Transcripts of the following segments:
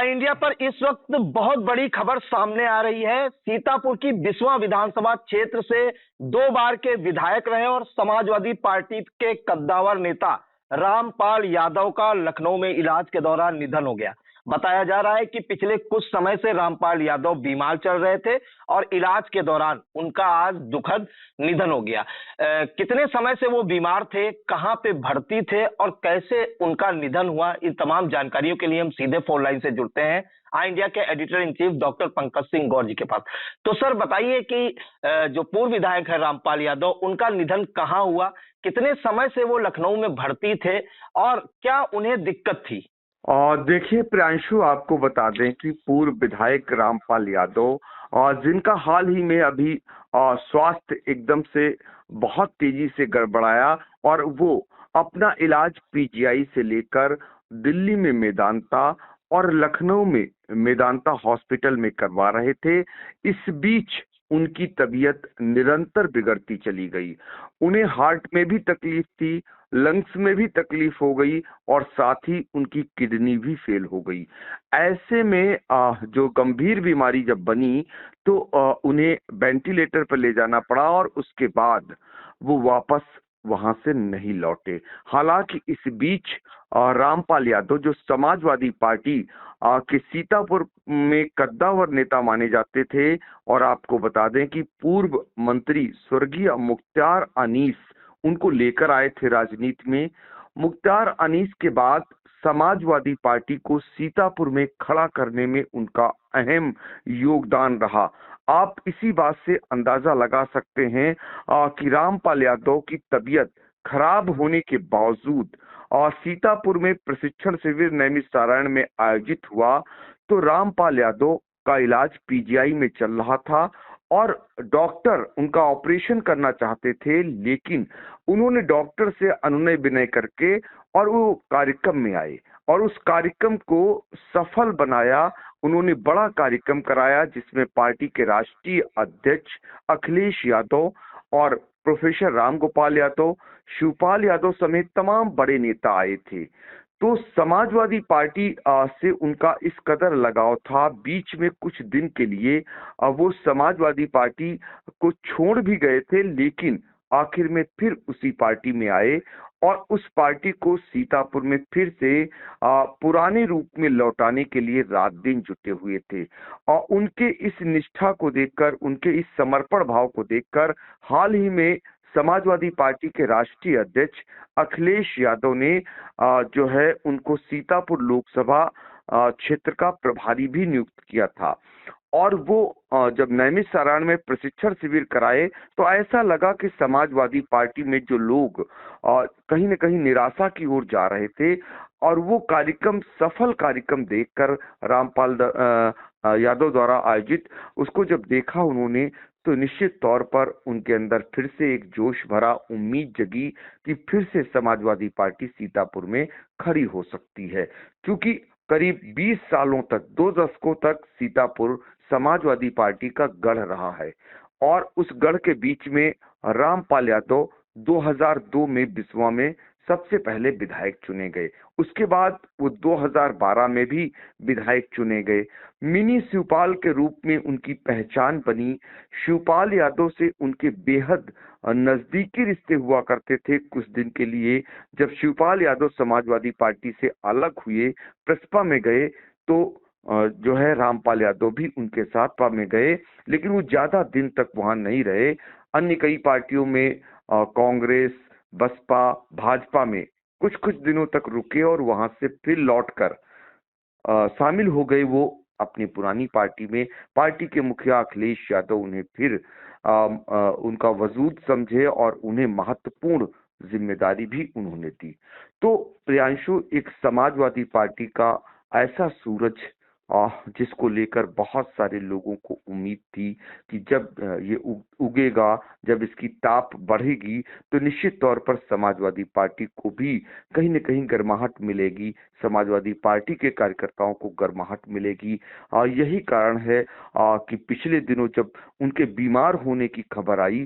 India पर इस वक्त बहुत बड़ी खबर सामने आ रही है। सीतापुर की बिस्वा विधानसभा क्षेत्र से 2 बार के विधायक रहे और समाजवादी पार्टी के कद्दावर नेता रामपाल यादव का लखनऊ में इलाज के दौरान निधन हो गया। बताया जा रहा है कि पिछले कुछ समय से रामपाल यादव बीमार चल रहे थे और इलाज के दौरान उनका आज दुखद निधन हो गया। कितने समय से वो बीमार थे, कहां पे भर्ती थे और कैसे उनका निधन हुआ, इन तमाम जानकारियों के लिए हम सीधे फोन लाइन से जुड़ते हैं आई इंडिया के editor in chief doctor Pankaj Singh गौर जी के पास। तो सर बताइए कि जो पूर्व विधायक है रामपाल यादव, उनका निधन कहाँ हुआ, कितने समय से वो लखनऊ में भर्ती थे और क्या उन्हें दिक्कत थी? और देखिए प्रियांशु, आपको बता दें कि पूर्व विधायक रामपाल यादव और जिनका हाल ही में अभी स्वास्थ्य एकदम से बहुत तेजी से गड़बड़ाया और वो अपना इलाज पीजीआई से लेकर दिल्ली में मेदांता और लखनऊ में मेदांता हॉस्पिटल में करवा रहे थे। इस बीच उनकी तबीयत निरंतर बिगड़ती चली गई। उन्हें हार्ट में भी तकलीफ थी, लंग्स में भी तकलीफ हो गई और साथ ही उनकी किडनी भी फेल हो गई। ऐसे में जो गंभीर बीमारी जब बनी तो उन्हें वेंटिलेटर पर ले जाना पड़ा और उसके बाद वो वापस वहां से नहीं लौटे। हालांकि इस बीच रामपाल यादव जो समाजवादी पार्टी के सीतापुर में कद्दावर नेता माने जाते थे, और आपको बता दें कि पूर्व मंत्री स्वर्गीय मुख्तार अनीस उनको लेकर आए थे राजनीति में। मुख्तार अनीस के बाद समाजवादी पार्टी को सीतापुर में खड़ा करने में उनका अहम योगदान रहा। आप इसी बात से अंदाजा लगा सकते हैं कि रामपाल यादव की तबीयत खराब होने के बावजूद और सीतापुर में प्रशिक्षण शिविर नैमिषारण्य में आयोजित हुआ तो रामपाल यादव का इलाज पीजीआई में चल रहा था और डॉक्टर उनका ऑपरेशन करना चाहते थे, लेकिन उन्होंने डॉक्टर से अनुनय विनय करके और वो कार्यक्रम में आए और उस कार्यक्रम को सफल बनाया। उन्होंने बड़ा कार्यक्रम कराया जिसमें पार्टी के राष्ट्रीय अध्यक्ष अखिलेश यादव और प्रोफेसर राम गोपाल यादव, शिवपाल यादव समेत तमाम बड़े नेता आए थे। तो समाजवादी पार्टी से उनका इस कदर लगाव था, बीच में कुछ दिन के लिए वो समाजवादी पार्टी को छोड़ भी गए थे, लेकिन आखिर में फिर उसी पार्टी में आए और उस पार्टी को सीतापुर में फिर से पुराने रूप में लौटाने के लिए रात दिन जुटे हुए थे। और उनके इस निष्ठा को देखकर, उनके इस समर्पण भाव को देखकर हाल ही में समाजवादी पार्टी के राष्ट्रीय अध्यक्ष अखिलेश यादव ने जो है उनको सीतापुर लोकसभा क्षेत्र का प्रभारी भी नियुक्त किया था। और वो जब नैमिषारण्य में प्रशिक्षण शिविर कराए तो ऐसा लगा कि समाजवादी पार्टी में जो लोग कहीं न कहीं निराशा की ओर जा रहे थे और वो कार्यक्रम सफल कार्यक्रम देखकर रामपाल यादव द्वारा आयोजित उसको जब देखा उन्होंने तो निश्चित तौर पर उनके अंदर फिर से एक जोश भरा, उम्मीद जगी कि फिर से समाजवादी पार्टी सीतापुर में खड़ी हो सकती है। क्योंकि करीब 20 सालों तक, 2 दशकों तक सीतापुर समाजवादी पार्टी का गढ़ रहा है और उस गढ़ के बीच में रामपाल यादव 2002 में बिस्वा में सबसे पहले विधायक चुने गए। उसके बाद वो 2012 में भी विधायक चुने गए। मिनी शिवपाल के रूप में उनकी पहचान बनी। शिवपाल यादव से उनके बेहद नजदीकी रिश्ते हुआ करते थे। कुछ दिन के लिए जब शिवपाल यादव समाजवादी पार्टी से अलग हुए, प्रसपा में गए, तो जो है रामपाल यादव भी उनके साथ पा में गए, लेकिन वो ज्यादा दिन तक वहां नहीं रहे। अन्य कई पार्टियों में कांग्रेस, बसपा, भाजपा में कुछ कुछ दिनों तक रुके और वहां से फिर लौटकर शामिल हो गए वो अपनी पुरानी पार्टी में। पार्टी के मुखिया अखिलेश यादव उन्हें फिर उनका वजूद समझे और उन्हें महत्वपूर्ण जिम्मेदारी भी उन्होंने दी। तो प्रियांशु, एक समाजवादी पार्टी का ऐसा सूरज जिसको लेकर बहुत सारे लोगों को उम्मीद थी कि जब ये उगेगा, जब इसकी ताप बढ़ेगी तो निश्चित तौर पर समाजवादी पार्टी को भी कहीं न कहीं गर्माहट मिलेगी, समाजवादी पार्टी के कार्यकर्ताओं को गर्माहट मिलेगी। यही कारण है कि पिछले दिनों जब उनके बीमार होने की खबर आई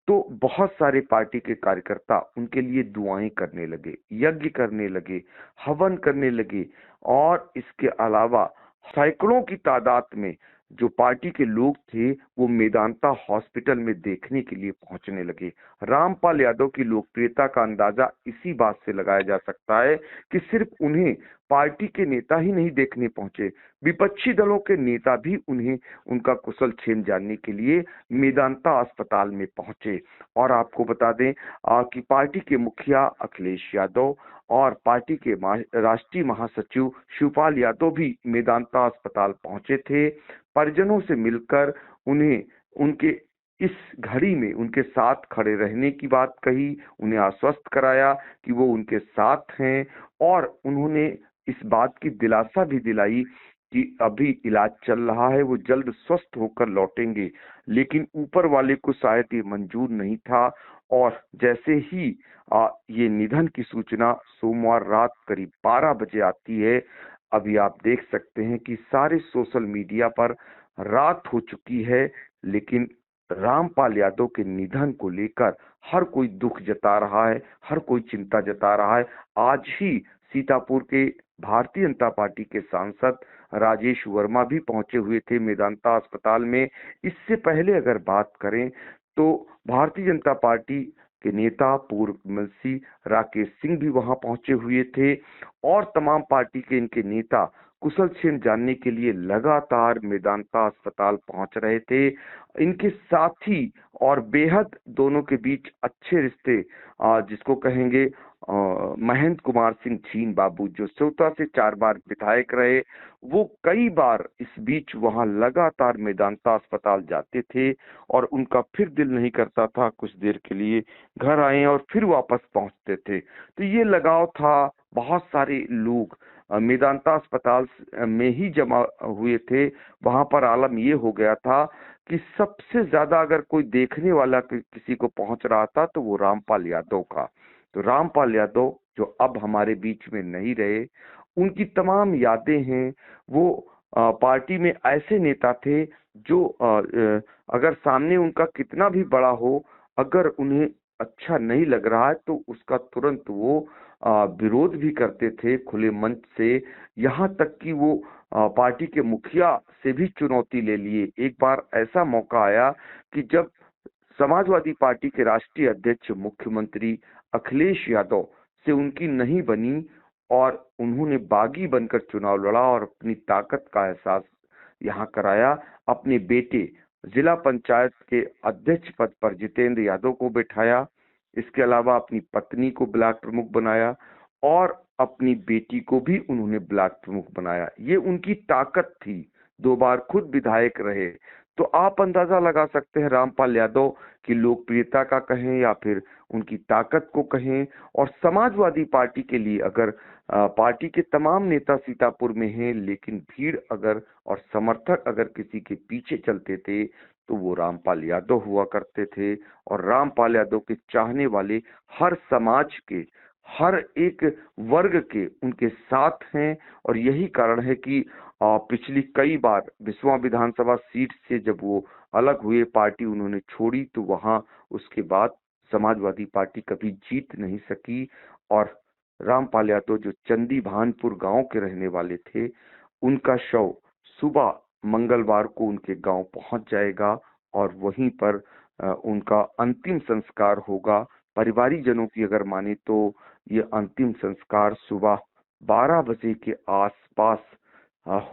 तो बहुत सारे पार्टी के कार्यकर्ता उनके लिए दुआएं करने लगे, यज्ञ करने लगे, हवन करने लगे और इसके अलावा सैकड़ों की तादाद में जो पार्टी के लोग थे वो मेदांता हॉस्पिटल में देखने के लिए पहुंचने लगे। रामपाल यादव की लोकप्रियता का अंदाजा इसी बात से लगाया जा सकता है कि सिर्फ उन्हें पार्टी के नेता ही नहीं देखने पहुंचे, विपक्षी दलों के नेता भी उन्हें उनका कुशल क्षेम जानने के लिए मेदांता अस्पताल में पहुंचे। और आपको बता दें कि पार्टी के मुखिया अखिलेश यादव और पार्टी के राष्ट्रीय महासचिव शिवपाल यादव भी मेदांता अस्पताल पहुंचे थे। परिजनों से मिलकर उन्हें उनके इस घड़ी में उनके साथ खड़े रहने की बात कही, उन्हें आश्वस्त कराया कि वो उनके साथ हैं, और उन्होंने इस बात की दिलासा भी दिलाई कि अभी इलाज चल रहा है, वो जल्द स्वस्थ होकर लौटेंगे। लेकिन ऊपर वाले को शायद ये मंजूर नहीं था, और जैसे ही ये निधन की सूचना सोमवार रात करीब 12 बजे आती है, अभी आप देख सकते हैं कि सारे सोशल मीडिया पर रात हो चुकी है, लेकिन रामपाल यादव के निधन को लेकर हर कोई दुख जता रहा है, हर कोई चिंता जता रहा है। आज ही सीतापुर के भारतीय जनता पार्टी के सांसद राजेश वर्मा भी पहुंचे हुए थे मेदांता अस्पताल में। इससे पहले अगर बात करें तो भारतीय जनता पार्टी के नेता पूर्व मंत्री राकेश सिंह भी वहां पहुंचे हुए थे, और तमाम पार्टी के इनके नेता कुशल क्षेम जानने के लिए लगातार मेदांता अस्पताल पहुंच रहे थे। इनके साथी और बेहद दोनों के बीच अच्छे रिश्ते, जिसको कहेंगे महेंद्र कुमार सिंह छीन बाबू, जो सोता से 4 बार विधायक रहे, वो कई बार इस बीच वहां लगातार मेदांता अस्पताल जाते थे, और उनका फिर दिल नहीं करता था कुछ देर के लिए घर आए और फिर वापस पहुंचते थे। तो ये लगाव था। बहुत सारे लोग मेदांता अस्पताल में ही जमा हुए थे। वहां पर आलम ये हो गया था कि सबसे ज्यादा अगर कोई देखने वाला किसी को पहुंच रहा था तो वो रामपाल यादव का। तो रामपाल यादव जो अब हमारे बीच में नहीं रहे, उनकी तमाम यादें हैं। वो पार्टी में ऐसे नेता थे जो अगर सामने उनका कितना भी बड़ा हो, अगर उन्हें अच्छा नहीं लग रहा है तो उसका तुरंत वो विरोध भी करते थे खुले मंच से। यहाँ तक कि वो पार्टी के मुखिया से भी चुनौती ले लिए। एक बार ऐसा मौका आया कि जब समाजवादी पार्टी के राष्ट्रीय अध्यक्ष मुख्यमंत्री अखिलेश यादव से उनकी नहीं बनी, और उन्होंने बागी बनकर चुनाव लड़ा और अपनी ताकत का एहसास यहाँ कराया। अपने बेटे जिला पंचायत के अध्यक्ष पद पर जितेंद्र यादव को बैठाया, इसके अलावा अपनी पत्नी को ब्लॉक प्रमुख बनाया, और अपनी बेटी को भी उन्होंने ब्लॉक प्रमुख बनाया। ये उनकी ताकत थी। 2 बार खुद विधायक रहे। तो आप अंदाजा लगा सकते हैं रामपाल यादव की लोकप्रियता का कहें या फिर उनकी ताकत को कहें। और समाजवादी पार्टी के लिए अगर पार्टी के तमाम नेता सीतापुर में हैं, लेकिन भीड़ अगर और समर्थक अगर किसी के पीछे चलते थे तो वो रामपाल यादव हुआ करते थे। और रामपाल यादव के चाहने वाले हर समाज के, हर एक वर्ग के उनके साथ हैं। और यही कारण है कि पिछली कई बार बिस्वा विधानसभा सीट से जब वो अलग हुए, पार्टी उन्होंने छोड़ी, तो वहां उसके बाद समाजवादी पार्टी कभी जीत नहीं सकी। और रामपाल यादव जो चंदी भानपुर गांव के रहने वाले थे, उनका शव सुबह मंगलवार को उनके गांव पहुंच जाएगा, और वहीं पर उनका अंतिम संस्कार होगा। परिवारिक जनों की अगर माने तो ये अंतिम संस्कार सुबह 12 बजे के आसपास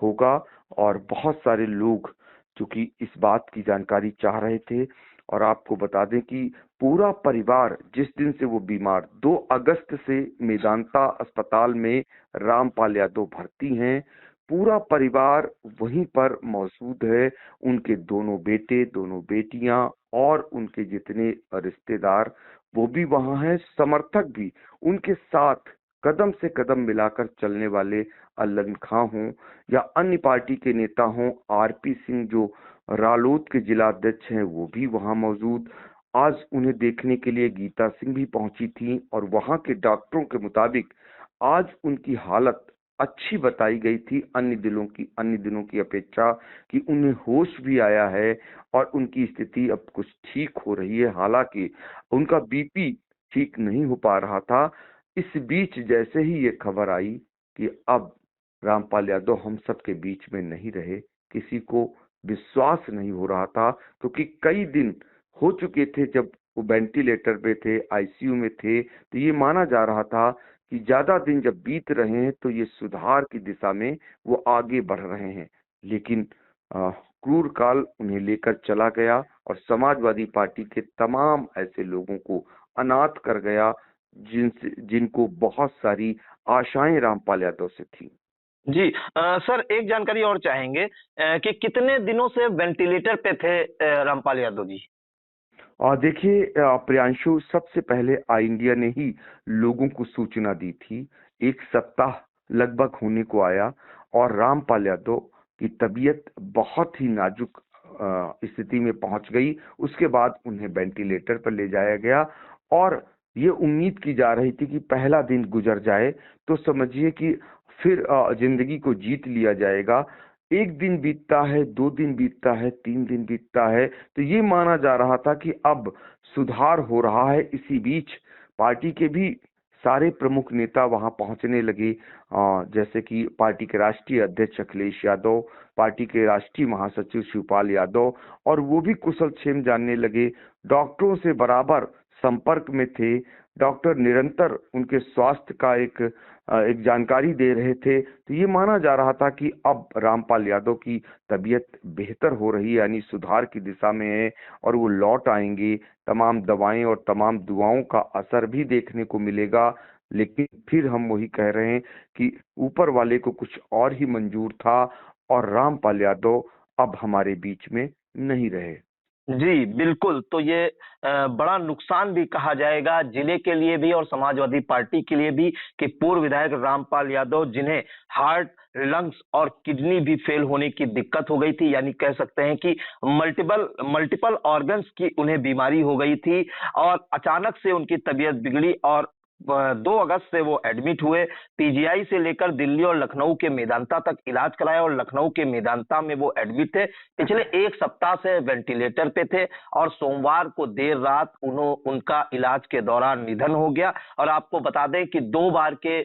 होगा। और बहुत सारे लोग चूंकि इस बात की जानकारी चाह रहे थे, और आपको बता दें कि पूरा परिवार जिस दिन से वो बीमार 2 अगस्त से मेदांता अस्पताल में रामपाल यादव भर्ती हैं, पूरा परिवार वहीं पर मौजूद है। उनके दोनों बेटे, दोनों बेटियां और उनके जितने रिश्तेदार वो भी वहां हैं। समर्थक भी उनके साथ कदम से कदम मिलाकर चलने वाले अल्लन खां हों या अन्य पार्टी के नेता हों, आरपी सिंह जो रालोद के जिला अध्यक्ष हैं वो भी वहां मौजूद। आज उन्हें देखने के लिए गीता सिंह भी पहुंची थी, और वहां के डॉक्टरों के मुताबिक आज उनकी हालत अच्छी बताई गई थी अन्य दिनों की अपेक्षा, कि उन्हें होश भी आया है और उनकी स्थिति अब कुछ ठीक हो रही है। हालांकि उनका बीपी ठीक नहीं हो पा रहा था। इस बीच जैसे ही ये खबर आई कि अब रामपाल यादव हम सब के बीच में नहीं रहे। किसी को विश्वास नहीं हो रहा था, क्योंकि कई दिन हो चुके थे जब वो वेंटिलेटर पे थे, आईसीयू में थे, तो ये माना जा रहा था कि ज्यादा दिन जब बीत रहे हैं तो ये सुधार की दिशा में वो आगे बढ़ रहे हैं। लेकिन क्रूर काल उन्हें लेकर चला गया और समाजवादी पार्टी के तमाम ऐसे लोगों को अनाथ कर गया जिनको बहुत सारी आशाएं रामपाल यादव से थी। जी सर, एक जानकारी और चाहेंगे कि कितने दिनों से वेंटिलेटर पे थे रामपाल यादव जी? और देखिए प्रियांशु, सबसे पहले आई इंडिया ने ही लोगों को सूचना दी थी। एक सप्ताह लगभग होने को आया और रामपाल यादव की तबीयत बहुत ही नाजुक स्थिति में पहुंच गई। उसके बाद उन्हें वेंटिलेटर पर ले जाया गया और ये उम्मीद की जा रही थी कि पहला दिन गुजर जाए तो समझिए कि फिर जिंदगी को जीत लिया जाएगा। एक दिन बीतता है, 2 दिन बीतता है, 3 दिन बीतता है, तो ये माना जा रहा था कि अब सुधार हो रहा है। इसी बीच पार्टी के भी सारे प्रमुख नेता वहां पहुंचने लगे, जैसे कि पार्टी के राष्ट्रीय अध्यक्ष अखिलेश यादव, पार्टी के राष्ट्रीय महासचिव शिवपाल यादव, और वो भी कुशल क्षेम जानने लगे। डॉक्टरों से बराबर संपर्क में थे। डॉक्टर निरंतर उनके स्वास्थ्य का एक जानकारी दे रहे थे। तो ये माना जा रहा था कि अब रामपाल यादव की तबीयत बेहतर हो रही है, यानी सुधार की दिशा में है और वो लौट आएंगे। तमाम दवाएं और तमाम दुआओं का असर भी देखने को मिलेगा। लेकिन फिर हम वही कह रहे हैं कि ऊपर वाले को कुछ और ही मंजूर था और रामपाल यादव अब हमारे बीच में नहीं रहे। जी, बिल्कुल। तो ये बड़ा नुकसान भी कहा जाएगा जिले के लिए भी और समाजवादी पार्टी के लिए भी कि पूर्व विधायक रामपाल यादव, जिन्हें हार्ट, लंग्स और किडनी भी फेल होने की दिक्कत हो गई थी, यानी कह सकते हैं कि मल्टीपल मल्टीपल ऑर्गन्स की उन्हें बीमारी हो गई थी और अचानक से उनकी तबीयत बिगड़ी और 2 अगस्त से वो एडमिट हुए। पीजीआई से लेकर दिल्ली और लखनऊ के मेदांता तक इलाज कराया और लखनऊ के मेदांता में वो एडमिट थे। पिछले 1 सप्ताह से वेंटिलेटर पे थे और सोमवार को देर रात उनका इलाज के दौरान निधन हो गया। और आपको बता दें कि 2 बार के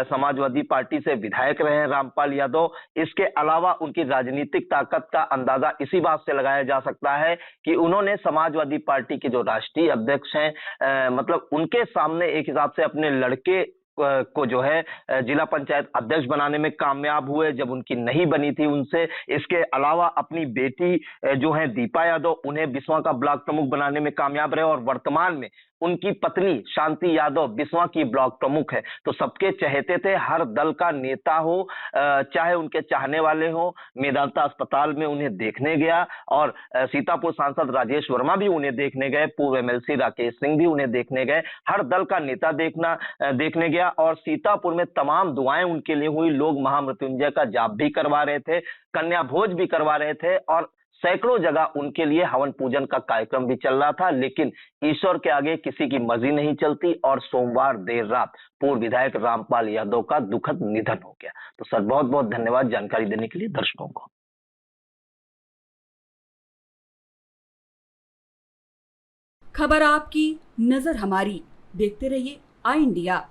समाजवादी पार्टी से विधायक रहे हैं रामपाल यादव। इसके अलावा उनकी राजनीतिक ताकत का अंदाजा इसी बात से लगाया जा सकता है कि उन्होंने समाजवादी पार्टी के जो राष्ट्रीय अध्यक्ष हैं, मतलब उनके सामने एक हिसाब से अपने लड़के को जो है जिला पंचायत अध्यक्ष बनाने में कामयाब हुए जब उनकी नहीं बनी थी उनसे। इसके अलावा अपनी बेटी जो है दीपा यादव, उन्हें बिस्वा का ब्लॉक प्रमुख बनाने में कामयाब रहे और वर्तमान में उनकी पत्नी शांति यादव बिस्वा की ब्लॉक प्रमुख है। तो सबके चहेते थे, हर दल का नेता हो, चाहे उनके चाहने वाले हो। मेदांता अस्पताल में उन्हें देखने गया और सीतापुर सांसद राजेश वर्मा भी उन्हें देखने गए, पूर्व एमएलसी राकेश सिंह भी उन्हें देखने गए। हर दल का नेता देखने गया और सीतापुर में तमाम दुआएं उनके लिए हुई। लोग महामृत्युंजय का जाप भी करवा रहे थे, कन्या भोज भी करवा रहे थे और सैकड़ों जगह उनके लिए हवन पूजन का कार्यक्रम भी चल रहा था। लेकिन ईश्वर के आगे किसी की मर्जी नहीं चलती और सोमवार देर रात पूर्व विधायक रामपाल यादव का दुखद निधन हो गया। तो सर, बहुत बहुत धन्यवाद जानकारी देने के लिए दर्शकों को। खबर आपकी, नजर हमारी। देखते रहिए आई इंडिया।